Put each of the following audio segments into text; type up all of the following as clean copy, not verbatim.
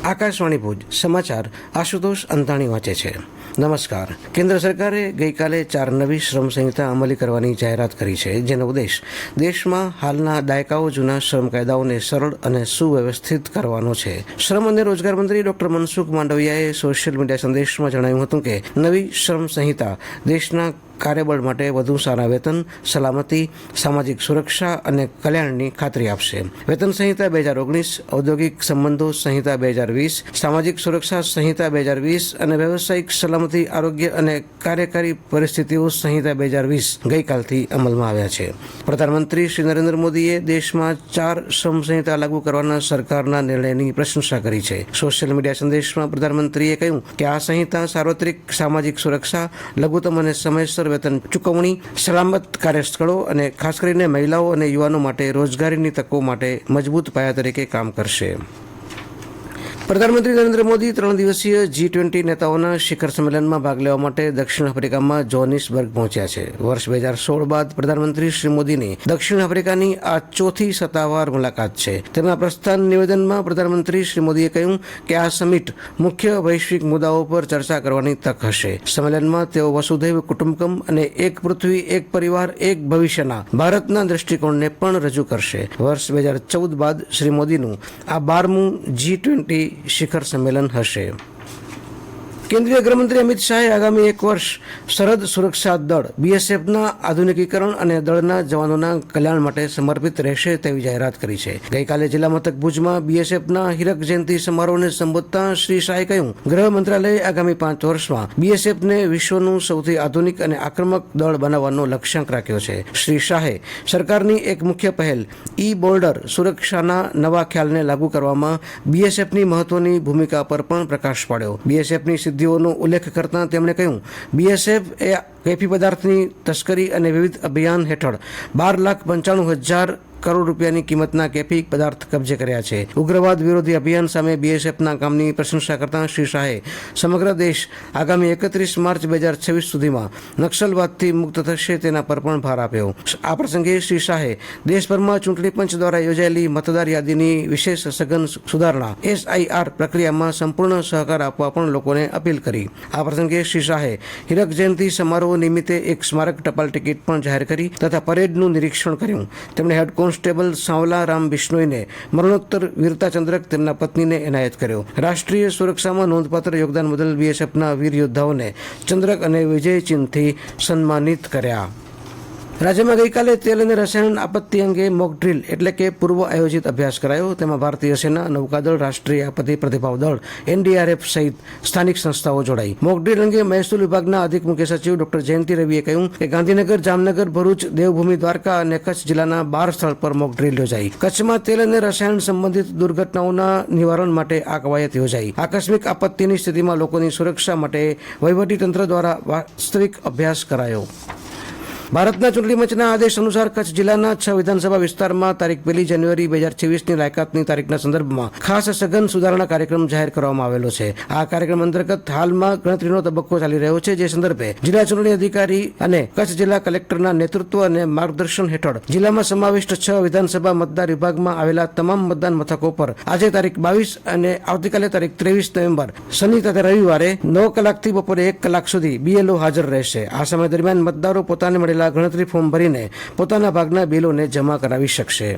આકાશવાણી ભુજ સમાચાર આશુતોષ અંતાણી વાંચે છે. નમસ્કાર. કેન્દ્ર સરકારે ગઈકાલે 4 નવી શ્રમ સંહિતા અમલી કરવાની જાહેરાત કરી છે, જેનો ઉદ્દેશ દેશમાં હાલના દાયકાઓ જૂના શ્રમ કાયદાઓને સરળ અને સુવ્યવસ્થિત કરવાનો છે. શ્રમ અને રોજગાર મંત્રી ડોક્ટર મનસુખ માંડવિયાએ સોશિયલ મીડિયા સંદેશમાં જણાવ્યું હતું કે નવી શ્રમ સંહિતા દેશના કાર્યબળ માટે વધુ સારા વેતન, સલામતી, સામાજિક સુરક્ષા અને કલ્યાણની ખાતરી આપશે. વેતન સંહિતા 2019, ઔદ્યોગિક સંબંધો સંહિતા 2020, સામાજિક સુરક્ષા સંહિતા 2020 અને વ્યવસાયિક સલામતી, આરોગ્ય અને કાર્યકારી પરિસ્થિતિઓ સંહિતા 2020 ગઈકાલથી અમલમાં આવ્યા છે. પ્રધાનમંત્રી શ્રી નરેન્દ્ર મોદીએ દેશમાં 4 શ્રમ સંહિતા લાગુ કરવાના સરકારના નિર્ણયની પ્રશંસા કરી છે. સોશિયલ મીડિયા સંદેશમાં પ્રધાનમંત્રીએ કહ્યું કે આ સંહિતા સાર્વત્રિક સામાજિક સુરક્ષા, લઘુત્તમ અને સમયસર વેતન ચૂકવણી, સલામત કાર્યસ્થળો અને ખાસ કરીને મહિલાઓ અને યુવાનો માટે રોજગારીની તકો માટે મજબૂત પાયા તરીકે કામ કરશે. પ્રધાનમંત્રી નરેન્દ્ર મોદી 3 દિવસીય G20 નેતાઓના શિખર સંમેલનમાં ભાગ લેવા માટે દક્ષિણ આફ્રિકામાં જોહાનિસબર્ગ પહોંચ્યા છે. વર્ષ 2016 બાદ પ્રધાનમંત્રી શ્રી મોદીની દક્ષિણ આફ્રિકાની આ ચોથી સત્તાવાર મુલાકાત છે. તેમના પ્રસ્થાન નિવેદનમાં પ્રધાનમંત્રી શ્રી મોદીએ કહ્યું કે આ સમિટ મુખ્ય વૈશ્વિક મુદ્દાઓ પર ચર્ચા કરવાની તક હશે. સંમેલનમાં તેઓ વસુધૈવ કુટુંબકમ અને એક પૃથ્વી એક પરિવાર એક ભવિષ્યના ભારતના દ્રષ્ટિકોણને પણ રજૂ કરશે. વર્ષ 2014 બાદ શ્રી મોદીનું આ 12મું G20 શિખર સંમેલન હશે. કેન્દ્રીય ગૃહમંત્રી અમિત શાહે આગામી 1 વર્ષ સરહદ સુરક્ષા દળ BSFના આધુનિકીકરણ અને દળના જવાનોના કલ્યાણ માટે સમર્પિત રહેશે તેવી જાહેરાત કરી છે. ગઈકાલે જિલ્લા મથક ભુજમાં BSFના હીરક જયંતિ સમારોહને સંબોધતા શ્રી શાહે કહ્યું, ગૃહ મંત્રાલયે આગામી 5 વર્ષમાં BSFને વિશ્વનું સૌથી આધુનિક અને આક્રમક દળ બનાવવાનો લક્ષ્યાંક રાખ્યો છે. શ્રી શાહે સરકારની એક મુખ્ય પહેલ બોર્ડર સુરક્ષાના નવા ખ્યાલને લાગુ કરવામાં BSFની મહત્વની ભૂમિકા પર પણ પ્રકાશ પાડ્યો. BSFની સિદ્ધિઓનો ઉલ્લેખ કરતા તેમણે કહ્યું, BSF એ કેફી પદાર્થની તસ્કરી અને વિવિધ અભિયાન હેઠળ 12,95,000 કરોડ રૂપિયાની કિંમતના કેફી પદાર્થ કબજે કર્યા છે. ઉગ્રવાદ વિરોધી અભિયાન સામે BSFના કામની પ્રશંસા કરતા શ્રી શાહે સમગ્ર દેશ આગામી 31 માર્ચ 2026 સુધીમાં નક્સલવાદથી મુક્ત થશે તેના પર પણ ભાર આપ્યો. આ પ્રસંગે શ્રી શાહે દેશભરમાં ચૂંટણી પંચ દ્વારા યોજાયેલી મતદાર યાદીની વિશેષ સઘન સુધારણા SIR પ્રક્રિયામાં સંપૂર્ણ સહકાર આપવા પણ લોકોને અપીલ કરી. આ પ્રસંગે શ્રી શાહે હીરક જયંતિ સમારોહ નિમિત્તે એક સ્મારક ટપાલ ટિકિટ પણ જાહેર કરી તથા પરેડનું નિરીક્ષણ કર્યું. તેમણે હેડ કોન્સ્ટેબલ સાંવલા રામ બિશ્નોઈને મરણોત્તર વીરતા ચંદ્રક તેમના પત્નીને એનાયત કર્યો. રાષ્ટ્રીય સુરક્ષામાં નોંધપાત્ર યોગદાન બદલ BSFના વીર યોદ્ધાઓને ચંદ્રક અને વિજય ચિહ્નથી સન્માનિત કર્યા. રાજ્યમાં ગઈકાલે તેલ અને રસાયણ આપત્તિ અંગે મોક ડ્રીલ એટલે કે પૂર્વ આયોજિત અભ્યાસ કરાયો. તેમાં ભારતીય સેના, નૌકાદળ, રાષ્ટ્રીય આપત્તિ પ્રતિભાવ દળ, NDRF સહિત સ્થાનિક સંસ્થાઓ જોડાઈ. મોક ડ્રીલ અંગે મહેસૂલ વિભાગના અધિક મુખ્ય સચિવ ડોક્ટર જયંતિ રવિએ કહ્યું કે ગાંધીનગર, જામનગર, ભરૂચ, દેવભૂમિ દ્વારકા અને કચ્છ જિલ્લાના 12 સ્થળ પર મોક ડ્રીલ યોજાઈ. કચ્છમાં તેલ અને રસાયણ સંબંધિત દુર્ઘટનાઓના નિવારણ માટે આ કવાયત યોજાઈ. આકસ્મિક આપત્તિની સ્થિતિમાં લોકોની સુરક્ષા માટે વહીવટીતંત્ર દ્વારા વાસ્તવિક અભ્યાસ કરાયો. ભારતના ચૂંટણી પંચના આદેશ અનુસાર કચ્છ જિલ્લાના 6 વિધાનસભા વિસ્તારમાં તારીખ 1 જાન્યુઆરી 2026ની લાયકાતની તારીખના સંદર્ભમાં ખાસ સઘન સુધારણા કાર્યક્રમ જાહેર કરવામાં આવેલો છે. આ કાર્યક્રમ અંતર્ગત હાલમાં ગણતરીનો તબક્કો ચાલી રહ્યો છે, જે સંદર્ભે જિલ્લા ચૂંટણી અધિકારી અને કચ્છ જિલ્લા કલેક્ટરના નેતૃત્વ અને માર્ગદર્શન હેઠળ જિલ્લામાં સમાવિષ્ટ 6 વિધાનસભા મતદાર વિભાગમાં આવેલા તમામ મતદાન મથકો પર આજે તારીખ 22 અને આવતીકાલે તારીખ 23 નવેમ્બર શનિ તથા રવિવારે 9 કલાકથી બપોરે 1 કલાક સુધી BLO હાજર રહેશે. આ સમય દરમિયાન મતદારો પોતાને મળેલા ગણતરી ફોર્મ ભરીને પોતાના ભાગના બિલોને જમા કરાવી શકશે.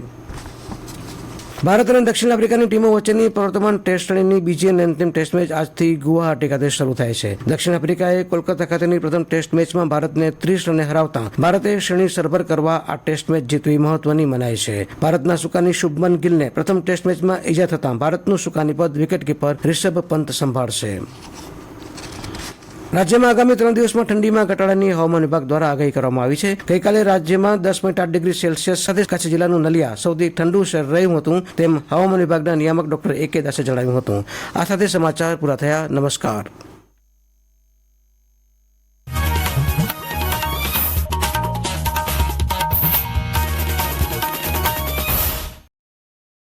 ભારત અને દક્ષિણ આફ્રિકાની ટીમો વચ્ચેની પ્રવર્તમાન ટેસ્ટ શ્રેણીની બીજી અને અંતિમ ટેસ્ટ મેચ આજથી ગુવાહાટી ખાતે શરૂ થાય છે. દક્ષિણ આફ્રિકાએ કોલકાતા ખાતેની પ્રથમ ટેસ્ટ મેચમાં ભારતને 30 રને હરાવતા ભારતે શ્રેણી સરભર કરવા આ ટેસ્ટ મેચ જીતવી મહત્વની મનાય છે. ભારતના સુકાની શુભમન ગિલને પ્રથમ ટેસ્ટ મેચમાં ઈજા થતાં ભારતનું સુકાની પદ વિકેટકીપર રિષભ પંત સંભાળશે. રાજ્યમાં આગામી 3 દિવસમાં ઠંડીમાં ઘટાડાની હવામાન વિભાગ દ્વારા આગાહી કરવામાં આવી છે. ગઈકાલે રાજ્યમાં 10.8 ડિગ્રી સેલ્સિયસ સાથે કચ્છ જિલ્લાનું નલિયા સૌથી ઠંડુ શહેર રહ્યું હતું તેમ હવામાન વિભાગના નિયામક ડોક્ટર AK દાસે જણાવ્યું હતું. આ સાથે સમાચાર પૂરા થયા. નમસ્કાર.